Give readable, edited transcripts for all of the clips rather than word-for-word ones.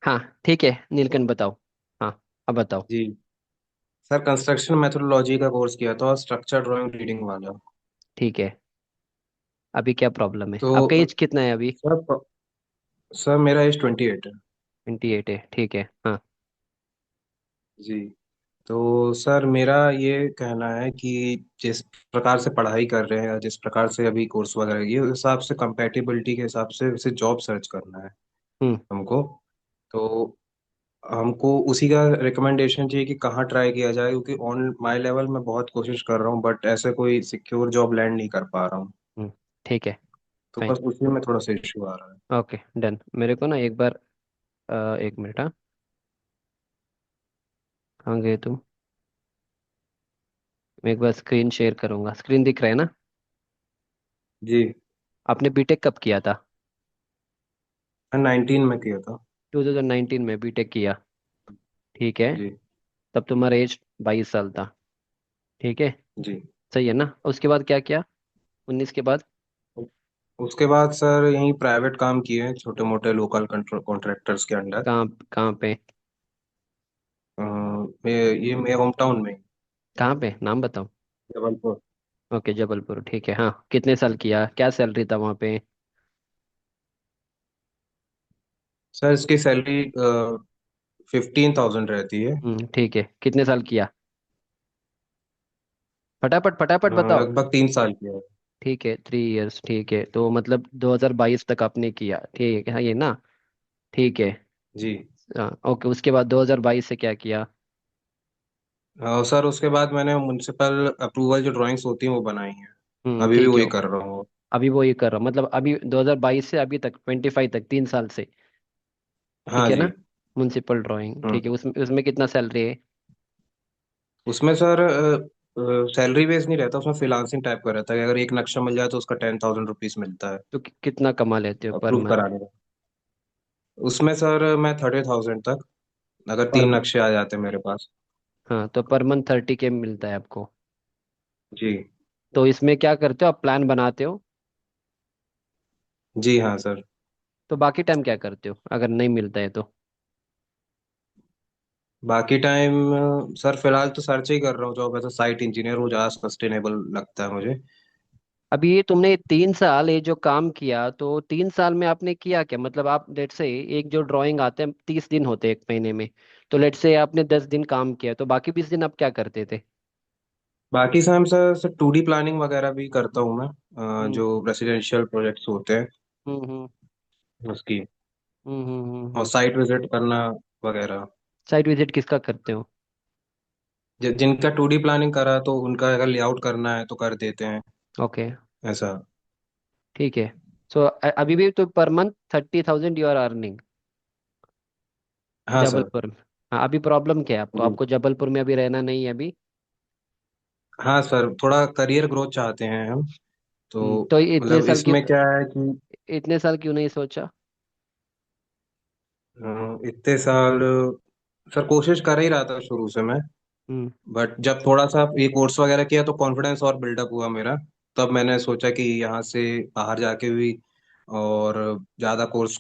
हाँ ठीक है, नीलकंठ बताओ। हाँ, अब बताओ। जी सर, कंस्ट्रक्शन मेथोडोलॉजी का कोर्स किया था, स्ट्रक्चर ड्राइंग रीडिंग वाला। ठीक है, अभी क्या प्रॉब्लम है? आपका तो एज कितना है अभी? सर सर मेरा एज 28 है। 28 है, ठीक है। हाँ। जी। तो सर मेरा ये कहना है कि जिस प्रकार से पढ़ाई कर रहे हैं, जिस प्रकार से अभी कोर्स वगैरह ये उस हिसाब से कंपेटिबिलिटी के हिसाब से उसे जॉब सर्च करना है हम्म। हमको। तो हमको उसी का रिकमेंडेशन चाहिए कि कहाँ ट्राई किया जाए, क्योंकि ऑन माई लेवल मैं बहुत कोशिश कर रहा हूँ बट ऐसे कोई सिक्योर जॉब लैंड नहीं कर पा रहा हूँ। हम्म। ठीक है। तो फाइन। बस उसी में थोड़ा सा इशू आ रहा है। Okay, done. मेरे को ना एक बार, एक मिनट। हाँ, कहाँ गए तुम? मैं एक बार स्क्रीन शेयर करूंगा। स्क्रीन दिख रहा है ना? जी। आपने बीटेक कब किया था? मैं 19 में किया था। 2019 में बीटेक किया? ठीक है। जी। तब तुम्हारा एज 22 साल था। ठीक है। जी। सही है ना? उसके बाद क्या किया? 19 के बाद? उसके बाद सर यहीं प्राइवेट काम किए हैं, छोटे मोटे लोकल कॉन्ट्रैक्टर्स के अंडर। कहाँ? कहाँ पे? मैं ये मेरे होम टाउन में ही, कहाँ पे, नाम बताओ। जबलपुर। ओके, जबलपुर। ठीक है। हाँ, कितने साल किया? क्या सैलरी था वहाँ पे? सर इसकी सैलरी 15,000 रहती है। ठीक है। कितने साल किया? फटाफट फटाफट बताओ। लगभग 3 साल किया है। ठीक है, 3 इयर्स। ठीक है, तो मतलब 2022 तक आपने किया, ठीक है? हाँ, ये ना? ठीक है। जी। हाँ, ओके। उसके बाद 2022 से क्या किया? सर उसके बाद मैंने म्युनिसिपल अप्रूवल जो ड्राइंग्स होती हैं वो बनाई हैं। अभी भी ठीक है। वही कर रहा हूँ। अभी वो ये कर रहा हूँ, मतलब अभी 2022 से अभी तक 25 तक, 3 साल से। ठीक हाँ है ना? जी। म्युनिसिपल ड्राइंग, ठीक हम्म। है। उसमें उसमें कितना सैलरी है? उसमें सर सैलरी बेस नहीं रहता, उसमें फ्रीलांसिंग टाइप का रहता है। अगर एक नक्शा मिल जाए तो उसका 10,000 रुपीज मिलता है तो कितना कमा लेते हो पर अप्रूव मंथ? कराने का। उसमें सर मैं 30,000 तक, अगर पर 3 नक्शे आ जाते हैं मेरे पास। हाँ, तो पर मंथ 30K मिलता है आपको? जी। तो इसमें क्या करते हो आप? प्लान बनाते हो? जी हाँ सर। तो बाकी टाइम क्या करते हो अगर नहीं मिलता है तो? बाकी टाइम सर फिलहाल तो सर्च ही कर रहा हूँ जॉब, ऐसा साइट इंजीनियर हो, ज़्यादा सस्टेनेबल लगता है मुझे। अभी ये तुमने 3 साल ये जो काम किया, तो 3 साल में आपने किया क्या? मतलब आप लेट से, एक जो ड्राइंग आते हैं 30 दिन होते हैं एक महीने में, तो लेट से आपने 10 दिन काम किया, तो बाकी 20 दिन आप क्या करते थे? बाकी सर सर 2D प्लानिंग वगैरह भी करता हूँ मैं, हम्म। जो रेसिडेंशियल प्रोजेक्ट्स होते हैं हम्म। हम्म। उसकी, और हम्म। साइट विजिट करना वगैरह। साइट विजिट किसका करते हो? जिनका 2D प्लानिंग करा तो उनका अगर लेआउट करना है तो कर देते हैं, ओके। ऐसा। ठीक है। सो अभी भी तो per month 30,000 you are earning हाँ सर। जबलपुर में? हाँ, अभी प्रॉब्लम क्या है आपको? जी। आपको जबलपुर में अभी रहना नहीं है अभी? हाँ सर, थोड़ा करियर ग्रोथ चाहते हैं हम। तो तो ये इतने मतलब साल की, इसमें क्या है कि इतने साल क्यों नहीं सोचा? इतने साल सर कोशिश कर ही रहा था शुरू से मैं, हम्म। बट जब थोड़ा सा ये कोर्स वगैरह किया तो कॉन्फिडेंस और बिल्डअप हुआ मेरा। तब मैंने सोचा कि यहाँ से बाहर जाके भी और ज़्यादा कोर्स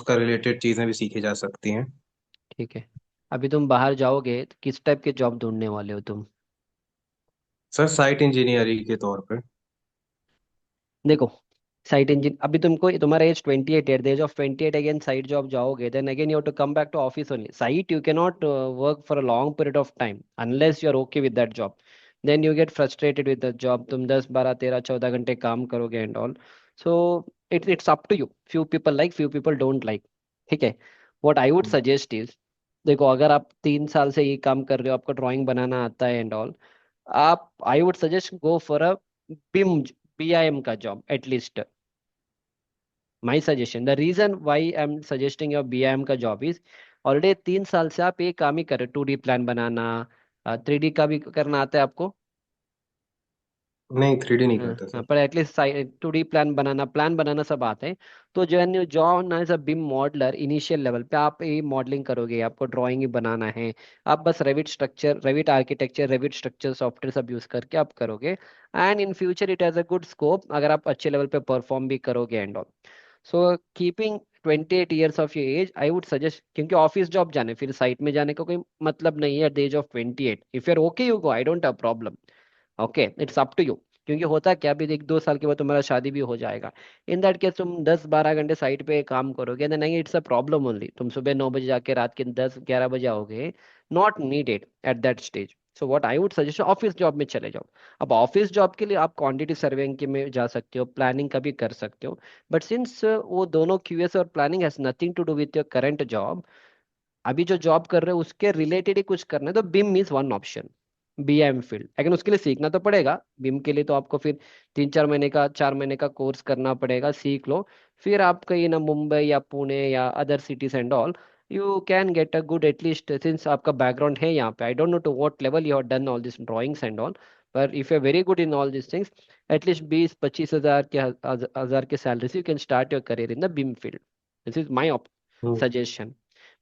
का रिलेटेड चीज़ें भी सीखी जा सकती हैं। ठीक है। अभी तुम बाहर जाओगे तो किस टाइप के जॉब ढूंढने वाले हो तुम? सर साइट इंजीनियरिंग के तौर पे। देखो, साइट इंजिन, अभी तुमको, तुम्हारा age 28, at the age of 28 again site job जाओगे, then again you have to come back to office only. Site you can not work for a long period of time unless you are okay with that job. Then you get frustrated with the job, तुम 10 12 13 14 घंटे काम करोगे and all. So it's up to you. Few people like, few people don't like. ठीक है। What I would suggest is, देखो, अगर आप 3 साल से ये काम कर रहे हो, आपको ड्राइंग बनाना आता है एंड ऑल, आप, I would suggest go for a BIM, BIM का job at least. My suggestion, the reason why I am suggesting your BIM का जॉब इज, ऑलरेडी 3 साल से आप ये काम ही कर रहे हो, 2D प्लान बनाना, 3D का भी करना आता है आपको? नहीं, 3D नहीं हाँ करते हाँ, सर। पर एटलीस्ट 2D प्लान बनाना सब आता है। तो जो ना as a BIM modeler, initial level पे आप ये मॉडलिंग करोगे, आपको ड्राइंग ही बनाना है। आप बस Revit structure, Revit architecture, Revit structure software सब यूज करके आप करोगे। And in future it has a good scope अगर आप अच्छे लेवल पे परफॉर्म भी करोगे and all. So keeping 28 years of your age I would suggest, क्योंकि ऑफिस जॉब जाने फिर साइट में जाने का कोई मतलब नहीं है at the age of 28। If you are okay you go, I don't have problem. Okay, it's up to you. क्योंकि होता क्या, अभी 1-2 साल के बाद तुम्हारा शादी भी हो जाएगा। इन दैट केस तुम 10-12 घंटे साइट पे काम करोगे ना, नहीं, इट्स अ प्रॉब्लम ओनली। तुम सुबह 9 बजे जाके रात के 10-11 बजे आओगे, not needed at that stage. So what I would suggest, office job में चले जाओ। अब ऑफिस जॉब के लिए आप क्वांटिटी सर्वेइंग के में जा सकते हो, प्लानिंग का भी कर सकते हो। बट सिंस वो दोनों क्यूएस और planning has nothing to do with your current job, अभी जो जॉब कर रहे हो उसके रिलेटेड ही कुछ करना है, तो BIM is one option. BM field, लेकिन उसके लिए सीखना तो पड़ेगा। बिम के लिए तो आपको फिर 3-4 महीने का 4 महीने का कोर्स करना पड़ेगा, सीख लो। फिर आप कहीं ना मुंबई या पुणे या other cities and all, you can get a good, at least since आपका बैकग्राउंड है यहाँ पे। I don't know to what level you have done all this drawings and all, पर if you very good in all this things, at least 20-25 हजार के हजार के salary से you can start your career in the BIM field. This is my hmm. Suggestion.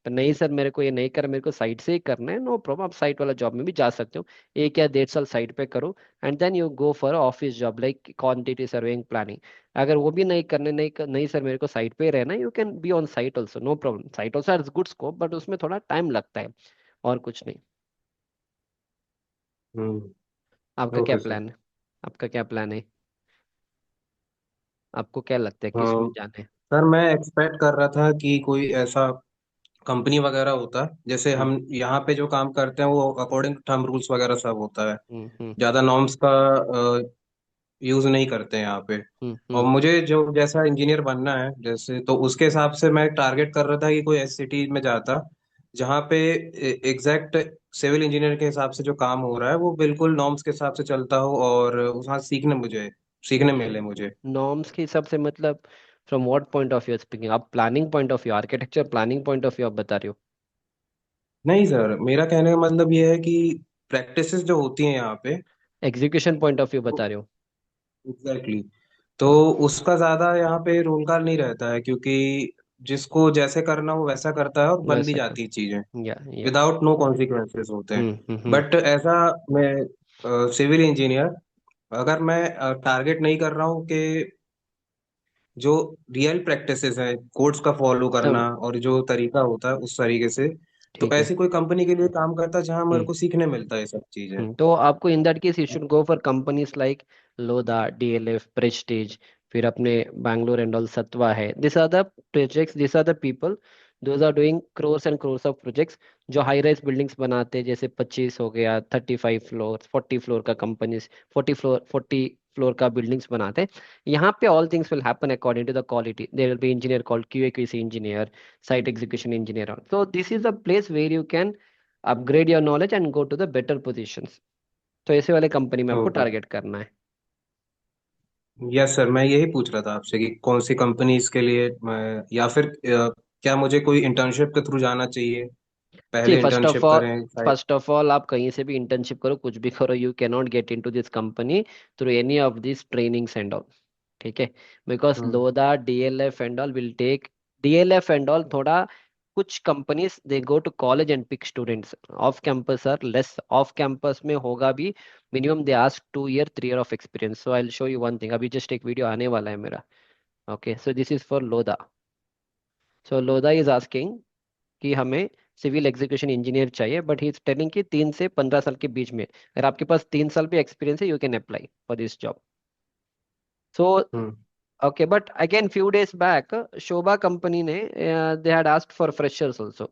पर नहीं sir, मेरे को ये नहीं कर, मेरे को साइट से ही करना है, नो प्रॉब्लम, आप साइट वाला जॉब में भी जा सकते हो। 1 या 1.5 साल साइट पे करो, and then you go for office job like quantity surveying planning. अगर वो भी नहीं करने, नहीं सर मेरे को साइट पे ही रहना, you can be on site also, no problem. Site also has good scope, but उसमें थोड़ा टाइम लगता है, और कुछ नहीं। हम्म। आपका क्या ओके सर। प्लान है? आपका क्या प्लान है? आपको क्या लगता है किस में हाँ जाना है? सर, मैं एक्सपेक्ट कर रहा था कि कोई ऐसा कंपनी वगैरह होता है, जैसे हम्म हम यहाँ पे जो काम करते हैं वो अकॉर्डिंग टू थंब रूल्स वगैरह सब होता है। हम्म ज़्यादा नॉर्म्स का यूज नहीं करते हैं यहाँ पे। और हम्म। मुझे जो जैसा इंजीनियर बनना है जैसे, तो उसके हिसाब से मैं टारगेट कर रहा था कि कोई ऐसी सिटी में जाता जहाँ पे एग्जैक्ट सिविल इंजीनियर के हिसाब से जो काम हो रहा है वो बिल्कुल नॉर्म्स के हिसाब से चलता हो, और वहाँ सीखने मिले मुझे। नॉर्म्स के हिसाब से मतलब, from what point of view speaking? आप planning point of view, architecture planning point of view आप बता रहे हो? नहीं सर, मेरा कहने का मतलब ये है कि प्रैक्टिसेस जो होती हैं यहाँ पे, एग्जीक्यूशन पॉइंट ऑफ व्यू बता रहे हो? एग्जैक्टली, तो उसका ज्यादा यहाँ पे रोलकार नहीं रहता है, क्योंकि जिसको जैसे करना वो वैसा करता है और बन भी वैसा कर, जाती है चीजें, या विदाउट नो कॉन्सिक्वेंसेस होते हैं। हम्म। बट ऐसा, मैं सिविल इंजीनियर, अगर मैं टारगेट नहीं कर रहा हूँ कि जो रियल प्रैक्टिसेस है कोड्स का फॉलो सब करना और जो तरीका होता है उस तरीके से, तो ठीक है। ऐसी कोई कंपनी के लिए काम करता है जहां मेरे हम्म को सीखने मिलता है ये सब चीजें। तो आपको in that case you should go for companies like Lodha, DLF, Prestige, फिर अपने बैंगलोर एंड ऑल, सत्वा है। This are the projects, this are the people, those are doing crores and crores of projects, जो हाई राइज बिल्डिंग्स बनाते हैं, जैसे 25 हो गया, 35 फ्लोर, 40 फ्लोर का कंपनीज, 40 फ्लोर का बिल्डिंग्स बनाते हैं। यहाँ पे all things will happen according to the quality, there will be engineer called QA QC engineer, site execution engineer. So this is a place where you can upgrade your knowledge and go to the better positions. तो ऐसे वाले company में आपको okay. Target करना है। Yes sir, मैं यही पूछ रहा था आपसे कि कौन सी कंपनीज के लिए मैं, या फिर क्या मुझे कोई इंटर्नशिप के थ्रू जाना चाहिए, सी पहले फर्स्ट ऑफ इंटर्नशिप ऑल, करें शायद। आप कहीं से भी इंटर्नशिप करो, कुछ भी करो, you can not get into this company through any of this trainings and all. ठीक है? Because hmm. Lodha, DLF and all will take, DLF and all थोड़ा, कुछ companies they go to college and pick students, off campus or less, off campus में होगा भी, minimum they ask 2 year 3 year of experience. So I will show you one thing, अभी just एक video आने वाला है मेरा। Okay, so this is for Lodha. So Lodha is asking कि हमें सिविल एग्जीक्यूशन इंजीनियर चाहिए, बट ही इज टेलिंग कि 3 से 15 साल के बीच में, अगर आपके पास 3 साल भी एक्सपीरियंस है, you can apply for this job. So hmm. Okay, but again few days back Shobha company ने, they had asked for freshers also.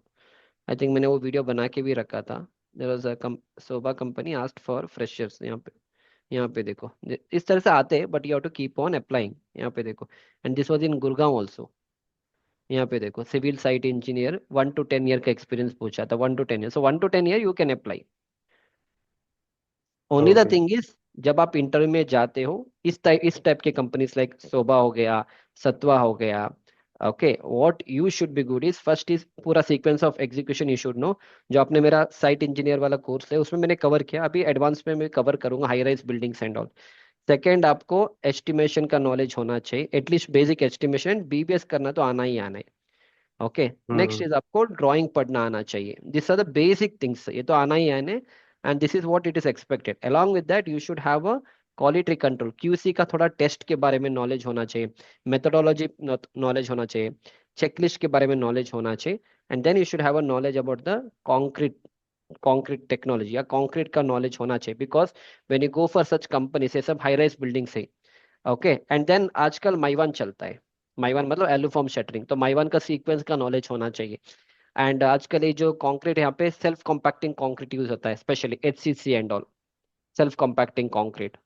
I think मैंने वो वीडियो बना के भी रखा था। There was a Shobha company asked for freshers. यहाँ पे देखो, इस तरह से आते हैं, but you have to keep on applying. यहाँ पे देखो, and this was in Gurgaon also. यहाँ पे देखो, civil site engineer 1 to 10 year का एक्सपीरियंस पूछा था, 1 to 10 year, so 1 to 10 year you can apply. Only the okay. Thing is, जब आप इंटरव्यू में जाते हो, इस टाइप के कंपनीज लाइक सोबा हो गया, सत्वा हो गया, okay, what you should be good is, first is पूरा sequence of execution you should know. जो आपने मेरा साइट इंजीनियर वाला कोर्स है उसमें मैंने कवर किया, अभी एडवांस में मैं कवर करूंगा high rise buildings and all. Second, आपको एस्टिमेशन का नॉलेज होना चाहिए, एटलीस्ट बेसिक एस्टिमेशन, बीबीएस करना तो आना ही आना है। Okay, next hmm. इज आपको ड्राइंग पढ़ना आना चाहिए, this are the basic things, ये तो आना ही आना है। And this is what it is expected, along with that you should have a quality control, QC का थोड़ा टेस्ट के बारे में नॉलेज होना चाहिए, मेथोडोलॉजी नॉलेज होना चाहिए, चेकलिस्ट के बारे में नॉलेज होना चाहिए। And then you should have a knowledge about the concrete concrete technology या कॉन्क्रीट का नॉलेज होना चाहिए, because when you go for such company से सब हाई राइज बिल्डिंग से। ओके, एंड देन आजकल माइवान चलता है। माइवान मतलब एलुफॉर्म शटरिंग, तो माइवान का सीक्वेंस का नॉलेज होना चाहिए। एंड आजकल ये जो कंक्रीट यहाँ पे सेल्फ कॉम्पैक्टिंग कंक्रीट यूज होता है, specially HCC and all, self compacting concrete.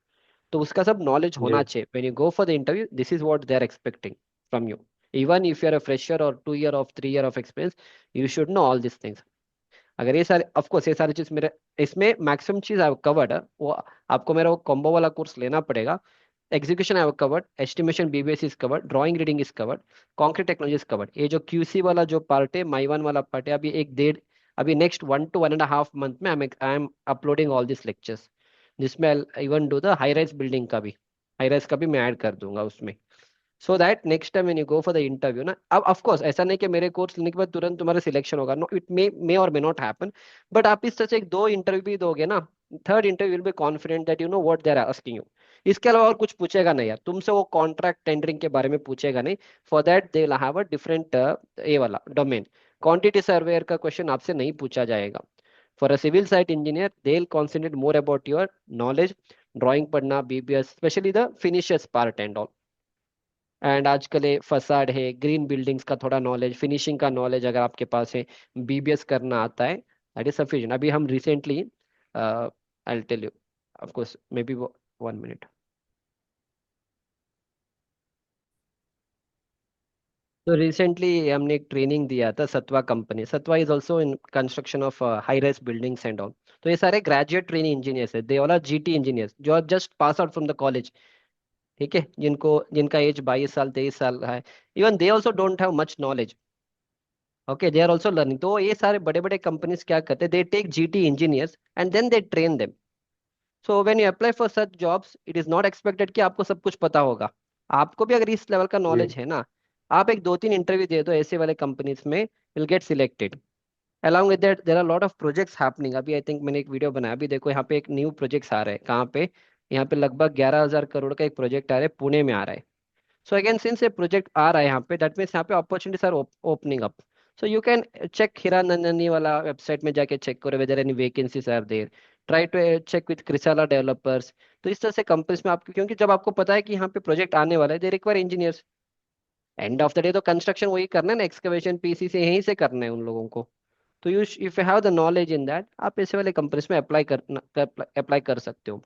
तो उसका सब नॉलेज होना जी चाहिए। When you go for the interview, this is what they are expecting from you. Even if you are a fresher और 2 year of 3 year of experience, you should know all this things. अगर ये सारे, of course ये सारी चीज मेरे, इसमें maximum चीज आई कवर्ड है वो, आपको मेरा वो कॉम्बो वाला कोर्स लेना पड़ेगा। Execution I covered, estimation BBS is covered, drawing reading is covered, concrete technology is covered. ये जो क्यूसी वाला जो पार्ट है, माइवन वाला पार्ट है, अभी एक डेढ़, अभी नेक्स्ट 1 to 1.5 मंथ में I am uploading all this lectures, जिसमें even do the high rise building का भी, हाई राइज का भी मैं ऐड कर दूंगा उसमें। So that next time when you go for the interview ना, अब ऑफ कोर्स ऐसा नहीं कि मेरे कोर्स लेने के बाद तुरंत तुम्हारा सिलेक्शन होगा, नो, इट मे और मे नॉट हैपन। बट आप इस तरह से एक दो इंटरव्यू भी दोगे ना, third interview will be confident that you know what they are asking you. इसके अलावा और कुछ पूछेगा नहीं यार तुमसे, वो कॉन्ट्रैक्ट टेंडरिंग के बारे में पूछेगा नहीं। For that they will have a different ये वाला डोमेन। क्वांटिटी सर्वेयर का क्वेश्चन आपसे नहीं पूछा जाएगा। For a civil site engineer they will concentrate more about your knowledge, drawing पढ़ना, BBS, specially the finishers part and all. And आजकल ये फसाड है, ग्रीन बिल्डिंग्स का थोड़ा नॉलेज, फिनिशिंग का नॉलेज अगर आपके पास है, बीबीएस करना आता है, दैट इज सफिशिएंट। अभी हम recently, I tell you, of course may be 1 minute. तो रिसेंटली हमने एक ट्रेनिंग दिया था Satva company. Satva is also in construction of high rise buildings and all. तो ये सारे ग्रेजुएट ट्रेनिंग इंजीनियर्स है, they all are GT engineers जो are just pass out from the college. ठीक है, जिनका एज 22 साल 23 साल है। Even they also don't have much knowledge. Okay, they are also learning. तो ये सारे बड़े बड़े कंपनीज क्या करते हैं, they take GT engineers and then they train them. So when you apply for such jobs, it is not expected कि आपको सब कुछ पता होगा। आपको भी अगर इस लेवल का जी नॉलेज है ना, आप एक दो तीन इंटरव्यू दे दो ऐसे वाले कंपनीज में, will get selected. Along with that there are lot of projects happening. अभी आई थिंक मैंने एक वीडियो बनाया, अभी देखो यहाँ पे एक न्यू प्रोजेक्ट्स आ रहे हैं। कहाँ पे? यहाँ पे लगभग 11,000 करोड़ का एक प्रोजेक्ट आ रहा है, पुणे में आ रहा है। So again, since a project आ रहा है यहाँ पे, that means यहाँ पे opportunities are opening up. So you can check Hiranandani वाला वेबसाइट में जाके चेक करो whether any vacancies are there. Try to check with Crisala developers. तो इस तरह से कंपनीज में आपको, क्योंकि जब आपको पता है कि यहाँ पे प्रोजेक्ट आने वाला है, they require engineers. End of the day तो कंस्ट्रक्शन वही करना है ना, एक्सकवेशन पीसी से यहीं से करना है उन लोगों को। तो you if you have the knowledge in that, आप ऐसे वाले कंपनीज में अप्लाई कर सकते हो।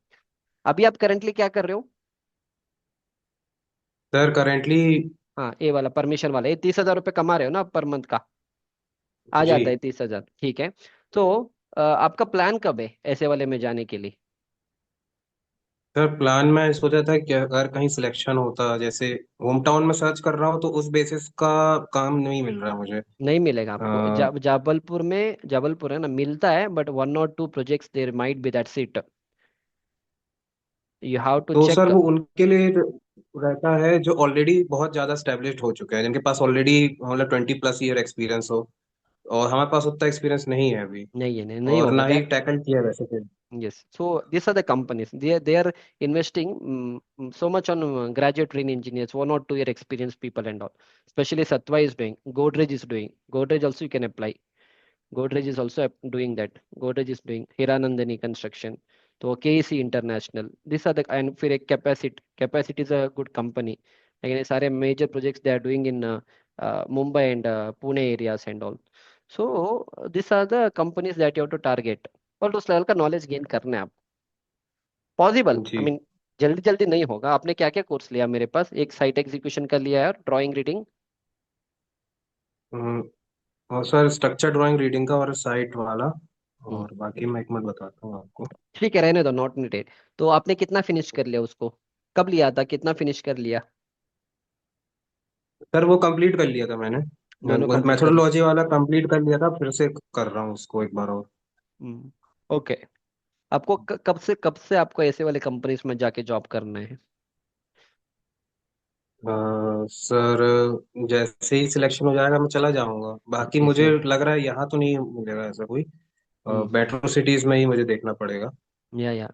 अभी आप करंटली क्या कर रहे हो? Sir currently. हाँ, ये वाला परमिशन वाला, ये 30,000 रुपये कमा रहे हो ना पर मंथ का? आ जी जाता है 30,000, ठीक है। तो आपका प्लान कब है ऐसे वाले में जाने के लिए? सर प्लान मैं सोचा था कि अगर कहीं सिलेक्शन होता, जैसे होम टाउन में सर्च कर रहा हूँ तो उस बेसिस का काम नहीं मिल रहा मुझे। नहीं मिलेगा आपको। जबलपुर में, जबलपुर है ना, मिलता है, but 1 or 2 projects there might be, that's it. You have to तो सर चेक। वो उनके लिए रहता है जो ऑलरेडी बहुत ज्यादा स्टेब्लिश्ड हो चुके हैं, जिनके पास ऑलरेडी मतलब 20+ ईयर एक्सपीरियंस हो। और हमारे पास उतना एक्सपीरियंस नहीं है अभी। नहीं है, नहीं, नहीं और होगा ना ही दैट। टैकल किया है वैसे फिर। Yes. So these are the companies. They are investing so much on graduate trained engineers, 1 or 2 year experienced people and all. Especially Satwa is doing. Godrej is doing. Godrej also you can apply. Godrej is also doing that. Godrej is doing Hiranandani construction. तो KEC International. These are the, and फिर एक Capacity is a good company. लेकिन ये सारे major projects they are doing in Mumbai and Pune areas and all. So these are the companies that you have to target, और उस level का knowledge gain करना है आप। पॉसिबल, आई जी। Mean जल्दी जल्दी नहीं होगा। आपने क्या क्या कोर्स लिया? मेरे पास एक साइट एग्जीक्यूशन का लिया है, और ड्राइंग रीडिंग। हम्म, और सर स्ट्रक्चर ड्राइंग रीडिंग का और साइट वाला। और बाकी मैं एक मिनट बताता हूँ आपको। ठीक है, रहने दो, नॉट नीडेड। तो आपने कितना फिनिश कर लिया उसको? कब लिया था, कितना फिनिश कर लिया? सर वो कंप्लीट कर लिया था मैंने। दोनों कंप्लीट कर मेथोडोलॉजी वाला कंप्लीट कर लिया था, फिर से कर रहा हूँ उसको एक बार और। लिए? ओके। आपको कब से आपको ऐसे वाले कंपनीज में जाके जॉब करना है? सर जैसे ही सिलेक्शन हो जाएगा मैं चला जाऊंगा, बाकी मुझे जैसे, लग रहा है यहाँ तो नहीं मिलेगा ऐसा कोई। हम्म, मेट्रो सिटीज में ही मुझे देखना पड़ेगा। या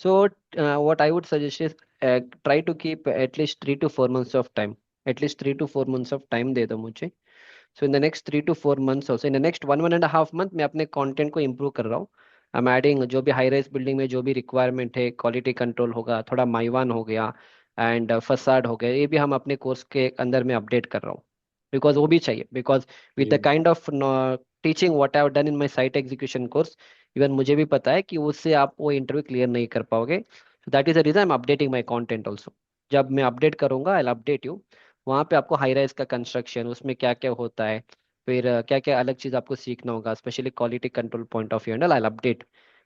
so what I would suggest is try to keep at least 3 to 4 months of time at least 3 to 4 months of time दे दो मुझे। So in the next 3 to 4 months also, in the next 1 1.5 month मैं अपने कंटेंट को improve कर रहा हूँ। I am adding जो भी हाई राइज बिल्डिंग में जो भी रिक्वायरमेंट है, क्वालिटी कंट्रोल होगा, थोड़ा माइवान हो गया एंड फसाड हो गया, ये भी हम अपने कोर्स के अंदर में अपडेट कर रहा हूँ। बिकॉज वो भी चाहिए, because with the G. Kind of teaching what I have done in my site execution course, even मुझे भी पता है कि उससे आप वो इंटरव्यू क्लियर नहीं कर पाओगे। So that is the reason I am updating my content also. जब मैं अपडेट करूंगा आई अपडेट यू। वहाँ पे आपको हाई राइज का कंस्ट्रक्शन, उसमें क्या क्या होता है, फिर क्या क्या अलग चीज़ आपको सीखना होगा, specially quality control point of view, and I update.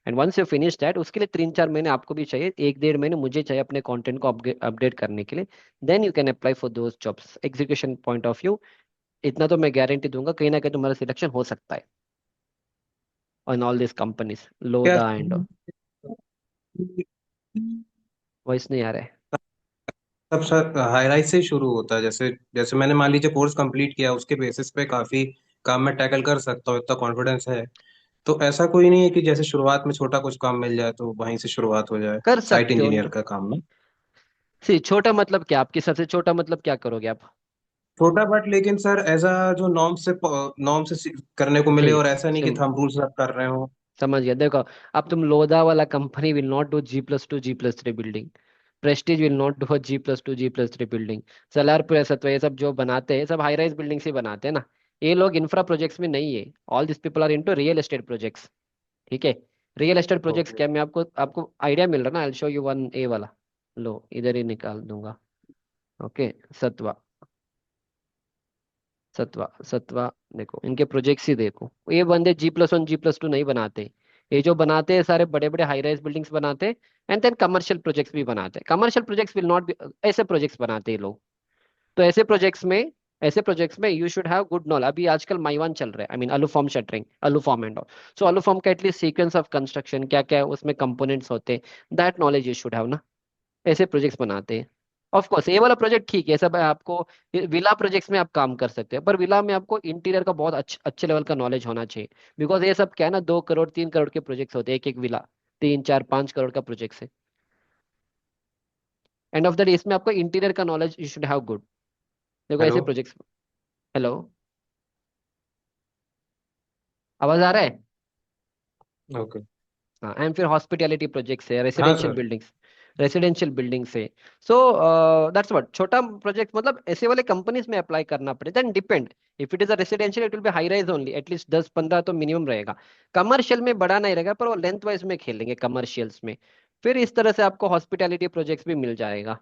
And once you finish that, उसके लिए 3 4 महीने आपको भी चाहिए, 1 1.5 महीने मुझे चाहिए अपने कंटेंट को अपडेट करने के लिए। Then you can apply for those jobs execution point of view. इतना तो मैं गारंटी दूंगा, कहीं ना कहीं तुम्हारा सिलेक्शन हो सकता है ऑन ऑल दिस कंपनीज, क्या लोदा एंड। वॉइस नहीं आ रहा है। सब सर हाई राइज से ही शुरू होता है? जैसे जैसे मैंने मान लीजिए कोर्स कंप्लीट किया, उसके बेसिस पे काफी काम मैं टैकल कर सकता हूँ, इतना कॉन्फिडेंस है। तो ऐसा कोई नहीं है कि जैसे शुरुआत में छोटा कुछ काम मिल जाए तो वहीं से शुरुआत हो जाए कर साइट सकते हो इंजीनियर उनके। का काम में? सी छोटा मतलब क्या, आपकी सबसे छोटा मतलब क्या करोगे आप? छोटा बट लेकिन सर एज अ जो नॉर्म से करने को मिले, सी और ऐसा नहीं कि थंब रूल से आप कर रहे हो। समझ गया, देखो। अब तुम लोधा वाला company will not do G+2 G+3 building. Prestige will not do G+2 G+3 building. Salarpur सत्व ये सब जो बनाते हैं, सब हाई राइज बिल्डिंग से बनाते हैं ना। ये लोग इंफ्रा प्रोजेक्ट्स में नहीं है। All this people are into real estate projects. ठीक है। Real estate projects okay. क्या, मैं आपको आपको आइडिया मिल रहा ना, I show you one a वाला। लो इधर ही निकाल दूंगा। ओके। सत्वा, सत्वा सत्वा। देखो इनके प्रोजेक्ट्स ही देखो, ये बंदे G+1 G+2 नहीं बनाते। ये जो बनाते हैं सारे बड़े बड़े हाई राइज बिल्डिंग्स बनाते हैं, एंड देन कमर्शियल प्रोजेक्ट्स भी बनाते हैं। Commercial projects will not be, ऐसे प्रोजेक्ट्स बनाते हैं ये लोग। तो ऐसे प्रोजेक्ट्स में you should have good knowledge. अभी आजकल माइवान चल रहा है, I mean aluform shuttering, aluform and all. So aluform का एटलीस्ट सीक्वेंस ऑफ कंस्ट्रक्शन क्या क्या है, उसमें कंपोनेंट्स होते हैं, that knowledge you should have ना। ऐसे प्रोजेक्ट्स बनाते हैं। ऑफ कोर्स ये वाला प्रोजेक्ट ठीक है, सब है आपको। विला प्रोजेक्ट्स में आप काम कर सकते हैं, पर विला में आपको इंटीरियर का बहुत अच्छे लेवल का नॉलेज होना चाहिए। बिकॉज ये सब क्या है ना, 2 करोड़ 3 करोड़ के प्रोजेक्ट्स होते हैं, एक एक विला 3 4 5 करोड़ का प्रोजेक्ट है। एंड ऑफ द डे इसमें आपको इंटीरियर का knowledge you should have good. देखो हेलो। ऐसे प्रोजेक्ट्स। हेलो, आवाज आ रहा है? ओके। हाँ, एंड फिर हॉस्पिटैलिटी प्रोजेक्ट्स है, हाँ residential sir. Buildings, residential buildings है। सो दैट्स व्हाट छोटा प्रोजेक्ट मतलब, ऐसे वाले कंपनीज में अप्लाई करना पड़े, then depend. If it is a residential it will be high rise only, at least 10 15 तो मिनिमम रहेगा। कमर्शियल में बड़ा नहीं रहेगा, पर वो लेंथ वाइज में खेलेंगे कमर्शियल्स में। फिर इस तरह से आपको हॉस्पिटैलिटी प्रोजेक्ट्स भी मिल जाएगा।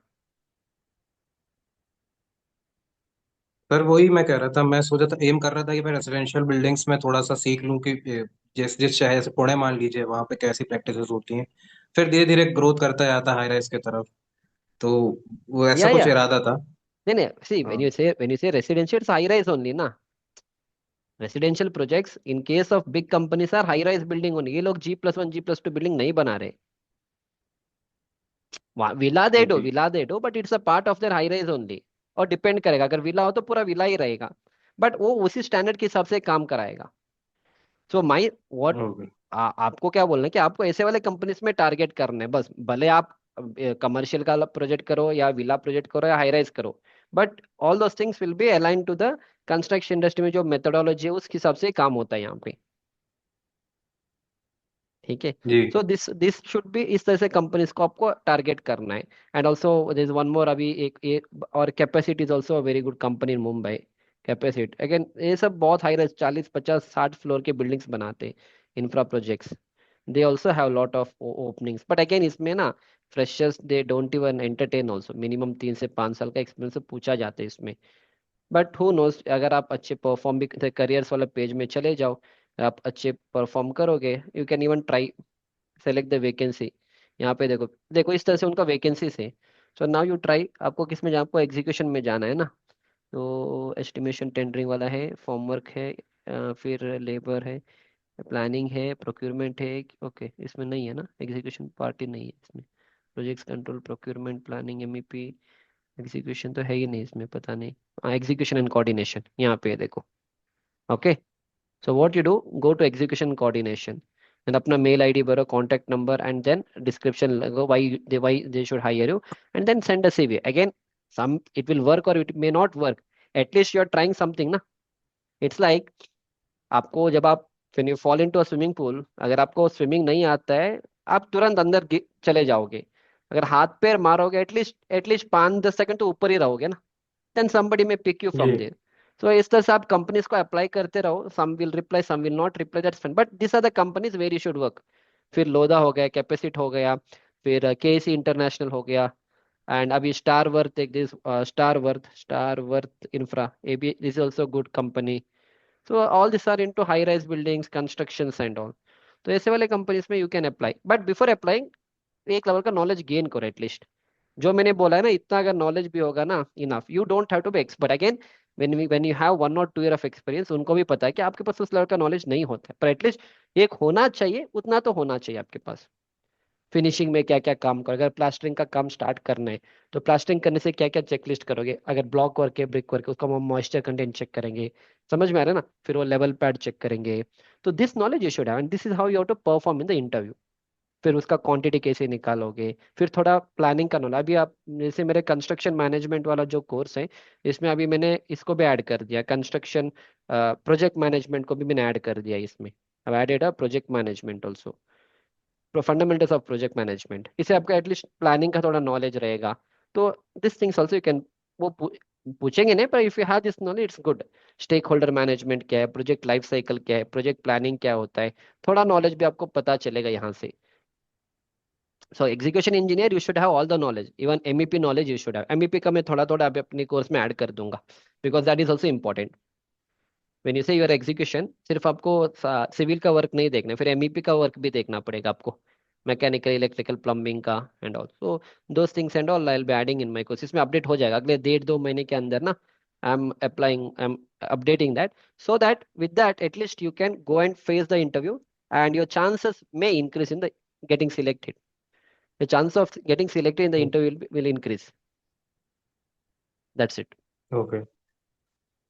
सर वही मैं कह रहा था, मैं सोचा था, एम कर रहा था कि मैं रेजिडेंशियल बिल्डिंग्स में थोड़ा सा सीख लूं कि जिस जिस शहर से पुणे मान लीजिए, वहाँ पे कैसी प्रैक्टिसेस होती हैं। फिर धीरे धीरे ग्रोथ करता जाता है हाई राइज की तरफ। तो वो ऐसा या कुछ इरादा था। नहीं नहीं, सी हाँ। When you say residential high rise only ना। Residential projects in case of big companies are high rise building only. ये लोग G+1 G+2 बिल्डिंग नहीं बना रहे। जी। विला दे दो, but it's a part of their high rise only. और depend करेगा, अगर विला हो तो पूरा विला ही रहेगा, बट वो उसी स्टैंडर्ड के हिसाब से काम कराएगा। सो माई व्हाट, ओके। आपको क्या बोलना है कि आपको ऐसे वाले कंपनीज में टारगेट करना है बस, भले आप कमर्शियल का प्रोजेक्ट करो या विला प्रोजेक्ट करो या हाई राइज करो, but all those things will be align to the construction industry में जो मेथोडोलॉजी है उसके हिसाब से काम होता है यहाँ पे। ठीक है। जी। So this this should be, इस तरह से कंपनीज को आपको टारगेट करना है। And also there is one more, अभी एक और capacity is also a very good company in Mumbai. Capacity again, ये सब बहुत हाई रेंज 40 50 60 फ्लोर के बिल्डिंग्स बनाते हैं, infra projects. They also have lot of openings, but again इसमें ना freshers they don't even entertain also, minimum 3 से 5 साल का एक्सपीरियंस पूछा जाता है इसमें। बट हु नोस, अगर आप अच्छे परफॉर्म भी करियर्स वाले पेज में चले जाओ, आप अच्छे परफॉर्म करोगे, you can even try select the vacancy. यहाँ पे देखो, देखो इस तरह से उनका वैकेंसी से। सो नाउ यू ट्राई, आपको किस में जाना, आपको एग्जीक्यूशन में जाना है ना। तो एस्टिमेशन टेंडरिंग वाला है, फॉर्म वर्क है, फिर लेबर है, प्लानिंग है, प्रोक्यूरमेंट है। ओके, इसमें नहीं है ना, एग्जीक्यूशन पार्टी नहीं है इसमें। Projects control, procurement, planning, MEP। Execution तो है ही नहीं इसमें, पता नहीं। हाँ, एग्जीक्यूशन एंड कोऑर्डिनेशन यहाँ पे है, देखो। Okay. So what you do, go to execution coordination, and अपना मेल ID भरो, contact number, and then description लगो, why they should hire you, and then send a CV again. Some it will work और it may not work, at least you are trying something ना। It's like आपको जब आप when you fall into a swimming pool, अगर आपको swimming नहीं आता है, आप तुरंत अंदर चले जाओगे। अगर हाथ पैर मारोगे एटलीस्ट एटलीस्ट 5-10 सेकंड तो ऊपर ही रहोगे ना, then somebody may pick you जी from there. So इस तरह से आप कंपनीज को अप्लाई करते रहो, some will reply some will not reply, that's fine, but this are the companies where you should work. फिर लोधा हो गया, कैपेसिट हो गया, फिर केसी इंटरनेशनल हो गया, एंड अभी स्टार वर्थ, एक this Starworth infra, a b this is also good company. So all this are into high rise buildings constructions and all. तो ऐसे वाले कंपनीज में you can apply, but before applying एक level का knowledge gain करो at least. जो मैंने बोला है ना, इतना अगर नॉलेज भी होगा ना, enough, you don't have to be expert again. When you have 1 or 2 year of experience, उनको भी पता है कि आपके पास उस लेवल का नॉलेज नहीं होता है, पर एटलीस्ट एक होना चाहिए, उतना तो होना चाहिए आपके पास। फिनिशिंग में क्या क्या काम करो, अगर प्लास्टरिंग का काम स्टार्ट करना है तो प्लास्टरिंग करने से क्या क्या चेकलिस्ट करोगे, अगर ब्लॉक वर्क है, ब्रिक वर्क है, उसका हम मॉइस्चर कंटेंट चेक करेंगे, समझ में आ रहा है ना, फिर वो लेवल पैड चेक करेंगे। तो this knowledge you should have and this is how you have to perform in the interview. फिर उसका क्वांटिटी कैसे निकालोगे, फिर थोड़ा प्लानिंग का नॉलेज। अभी आप जैसे मेरे कंस्ट्रक्शन मैनेजमेंट वाला जो कोर्स है, इसमें अभी मैंने इसको भी ऐड कर दिया, कंस्ट्रक्शन प्रोजेक्ट मैनेजमेंट को भी मैंने ऐड कर दिया इसमें। अब added a project management also, fundamentals of project management, इससे आपका एटलीस्ट प्लानिंग का थोड़ा नॉलेज रहेगा। तो this things also you can, वो पूछेंगे नहीं, पर if you have this knowledge it's good. Stakeholder management क्या है, प्रोजेक्ट लाइफ साइकिल क्या है, प्रोजेक्ट प्लानिंग क्या होता है, थोड़ा नॉलेज भी आपको पता चलेगा यहाँ से। So execution engineer you should have all the knowledge, even MEP knowledge you should have. MEP का मैं थोड़ा थोड़ा अभी अपने कोर्स में ऐड कर दूंगा, because that is also important. When you से योर एग्जीक्यूशन, सिर्फ आपको सिविल का वर्क नहीं देखना है, फिर एमईपी का वर्क भी देखना पड़ेगा आपको, मैकेनिकल इलेक्ट्रिकल प्लम्बिंग का and all. So those things and all I will be adding in my course, इसमें अपडेट हो जाएगा अगले 1.5-2 महीने के अंदर ना। आई am updating that, so that with that at least you can go and face the interview and your chances may increase in the getting selected. The chance of getting selected in the interview will increase. That's it. Okay.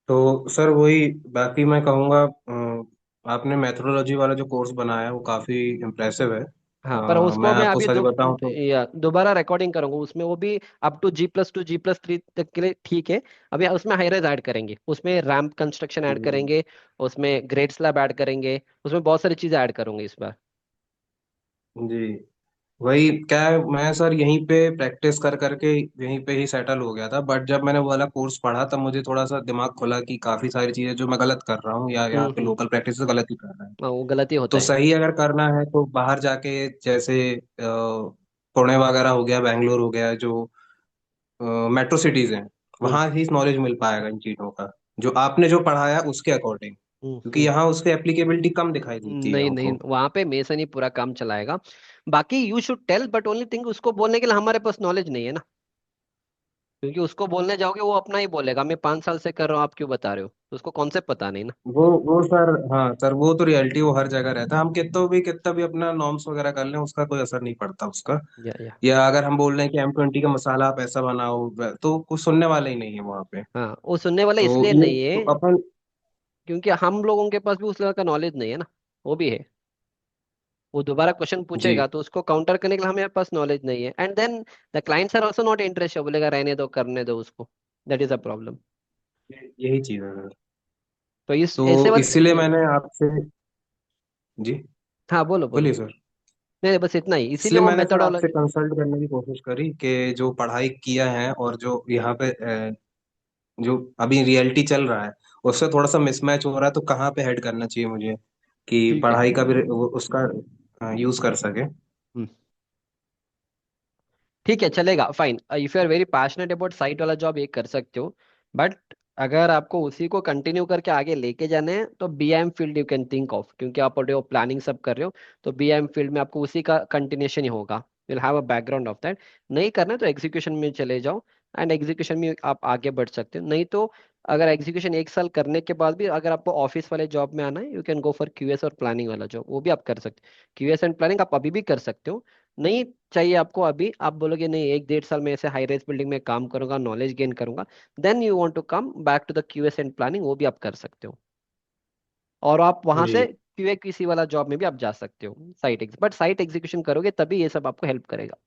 तो sir वही, बाकी मैं कहूँगा आपने methodology वाला जो course बनाया है वो काफ़ी इम्प्रेसिव है। हाँ, पर उसको मैं मैं आपको अभी सच बताऊं तो या दोबारा रिकॉर्डिंग करूंगा, उसमें वो भी अप टू G+2 G+3 तक के लिए ठीक है। अभी उसमें हाईराइज ऐड करेंगे, उसमें रैम्प कंस्ट्रक्शन ऐड जी करेंगे, उसमें ग्रेड स्लैब ऐड करेंगे, उसमें बहुत सारी चीजें ऐड करूंगे इस बार। जी, वही क्या है, मैं सर यहीं पे प्रैक्टिस कर करके यहीं पे ही सेटल हो गया था, बट जब मैंने वो वाला कोर्स पढ़ा तब मुझे थोड़ा सा दिमाग खुला कि काफ़ी सारी चीज़ें जो मैं गलत कर रहा हूँ या यहाँ पे हम्म। लोकल प्रैक्टिस से गलत ही कर रहा है। हाँ, वो गलती होता तो है। सही अगर करना है तो बाहर जाके, जैसे पुणे वगैरह हो गया, बैंगलोर हो गया, जो मेट्रो सिटीज हैं, हम्म वहाँ ही नॉलेज मिल पाएगा इन चीज़ों का, जो आपने जो पढ़ाया उसके अकॉर्डिंग, क्योंकि हम्म। यहाँ उसकी एप्लीकेबिलिटी कम दिखाई देती है नहीं नहीं, हमको। वहां पे मेसन ही पूरा काम चलाएगा। बाकी you should tell, but only thing उसको बोलने के लिए हमारे पास नॉलेज नहीं है ना, क्योंकि उसको बोलने जाओगे वो अपना ही बोलेगा, मैं 5 साल से कर रहा हूँ, आप क्यों बता रहे हो, तो उसको कॉन्सेप्ट पता नहीं ना। वो सर, हाँ सर, वो तो रियलिटी वो हर जगह रहता है, हम कितना भी अपना नॉर्म्स वगैरह कर लें उसका कोई असर नहीं पड़ता उसका। या या अगर हम बोल रहे हैं कि M20 का मसाला आप ऐसा बनाओ, तो कुछ सुनने वाले ही नहीं है वहाँ पे। हाँ, वो सुनने वाला तो इसलिए ये नहीं तो है अपन, क्योंकि हम लोगों के पास भी उस लेवल का नॉलेज नहीं है ना, वो भी है। वो दोबारा क्वेश्चन जी पूछेगा तो उसको काउंटर करने के लिए हमारे पास नॉलेज नहीं है, and then the clients are also not interested, बोलेगा रहने दो, करने दो उसको। That is a problem. यही चीज़ है सर। तो इस तो ऐसे वाले इसीलिए मैंने आपसे, जी हाँ, बोलो बोलो। बोलिए सर। नहीं नहीं, बस इतना ही, इसीलिए इसलिए वो मैंने सर आपसे मेथोडोलॉजी। कंसल्ट करने की कोशिश करी कि जो पढ़ाई किया है और जो यहाँ पे जो अभी रियलिटी चल रहा है उससे थोड़ा सा मिसमैच हो रहा है, तो कहाँ पे हेड करना चाहिए मुझे कि ठीक है। पढ़ाई का भी उसका यूज कर सके। हम्म, ठीक है, चलेगा, fine. If you are very passionate about site वाला जॉब ये कर सकते हो, बट अगर आपको उसी को कंटिन्यू करके आगे लेके जाना है तो BIM field you can think of, क्योंकि आप ऑलरेडी प्लानिंग सब कर रहे हो। तो बीआईएम फील्ड में आपको उसी का कंटिन्यूशन ही होगा, will have a background of that. नहीं करना है तो एग्जीक्यूशन में चले जाओ, एंड एग्जीक्यूशन में आप आगे बढ़ सकते हो। नहीं तो अगर एग्जीक्यूशन 1 साल करने के बाद भी अगर आपको ऑफिस वाले जॉब में आना है, you can go for QS और प्लानिंग वाला जॉब, वो भी आप कर सकते हो। क्यूएस एंड प्लानिंग आप अभी भी कर सकते हो। नहीं चाहिए आपको अभी, आप बोलोगे नहीं 1-1.5 साल में ऐसे हाई रेस बिल्डिंग में काम करूंगा, नॉलेज गेन करूंगा, then you want to come back to the QS and planning, वो भी आप कर सकते हो। और आप वहां जी से क्यूए किसी वाला जॉब में भी आप जा सकते हो, बट साइट एग्जीक्यूशन करोगे तभी ये सब आपको हेल्प करेगा।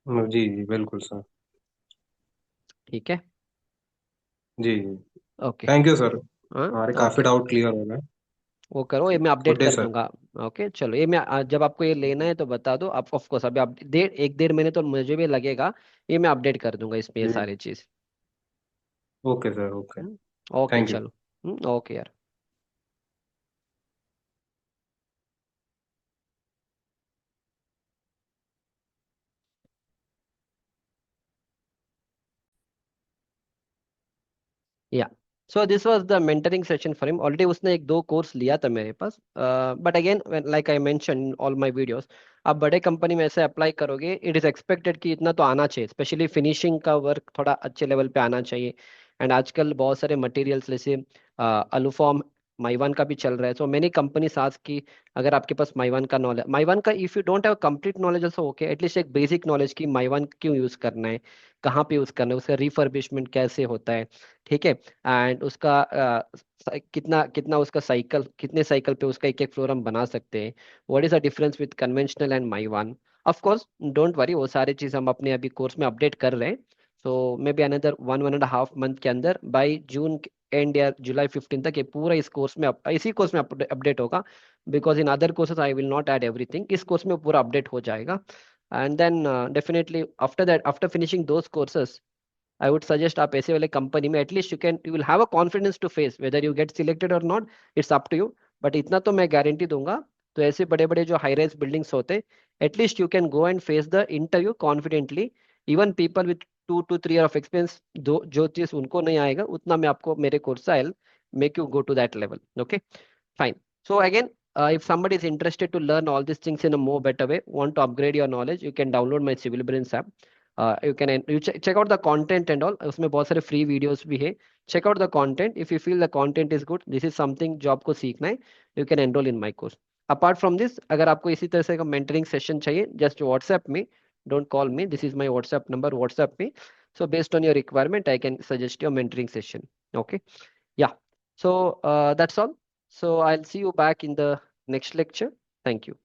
जी जी बिल्कुल सर। ठीक है। जी जी। ओके। थैंक यू सर, हाँ। हमारे काफी ओके, डाउट क्लियर हो गए। वो करो, ये मैं अपडेट गुड डे कर सर। दूंगा। ओके चलो, ये मैं जब आपको ये लेना है तो बता दो आप, ऑफ कोर्स अभी आप 1 1 1.5 महीने तो मुझे भी लगेगा। ये मैं अपडेट कर दूंगा इसमें ये जी। सारी चीज। Okay sir, okay. Okay thank you. चलो। ओके यार। Yeah, so this was the mentoring session for him. Already उसने 1 2 कोर्स लिया था मेरे पास, but again like I mention in all my videos, आप बड़े कंपनी में ऐसे अप्लाई करोगे, इट इज एक्सपेक्टेड कि इतना तो आना चाहिए, स्पेशली फिनिशिंग का वर्क थोड़ा अच्छे लेवल पे आना चाहिए। एंड आजकल बहुत सारे मटेरियल्स जैसे अलूफॉर्म, माइवान का भी चल रहा है, सो मेनी कंपनी आज की, अगर आपके पास माइवान का नॉलेज, माइवान का if you don't have complete knowledge also okay, at least एक बेसिक नॉलेज की माइवान क्यों यूज करना है, कहाँ पे यूज करना है, उसका रिफर्बिशमेंट कैसे होता है, ठीक है। एंड उसका कितना कितना उसका साइकिल, कितने साइकिल पे उसका एक एक फ्लोर हम बना सकते हैं, what is the difference with conventional and Mivan. Of course don't worry, वो सारी चीज हम अपने अभी कोर्स में अपडेट कर रहे हैं। सो मे बी अनदर 1 1.5 मंथ के अंदर, बाई जून एंड या जुलाई 15 तक ये पूरा इस कोर्स में इसी कोर्स में अपडेट होगा। Because in other courses I will not add everything, इस कोर्स में पूरा अपडेट हो जाएगा। And then definitely after that, after finishing those courses, I would suggest आप ऐसे वाले कंपनी में at least you will have a confidence to face whether you get selected और नॉट, it's up to you. But इतना तो मैं गारंटी दूंगा, तो ऐसे बड़े बड़े जो हाई राइज बिल्डिंग्स होते, at least you can go and face the interview confidently. Even people with 2 to 3 year of experience, दो जो चीज उनको नहीं आएगा उतना मैं आपको मेरे कोर्स से I make you go to that level. Okay fine. So again, if somebody is interested to learn all these things in a more better way, want to upgrade your knowledge, you can download my Civil Brains app. You check out the content and all, उसमें बहुत सारे free videos भी है। Check out the content. If you feel the content is good, this is something जो आपको सीखना है, you can enroll in my course. Apart from this, अगर आपको इसी तरह से का mentoring session चाहिए, just WhatsApp me. Don't call me. This is my WhatsApp number. WhatsApp me. So based on your requirement, I can suggest your mentoring session. Okay. Yeah. So that's all. So I'll see you back in the next lecture. Thank you.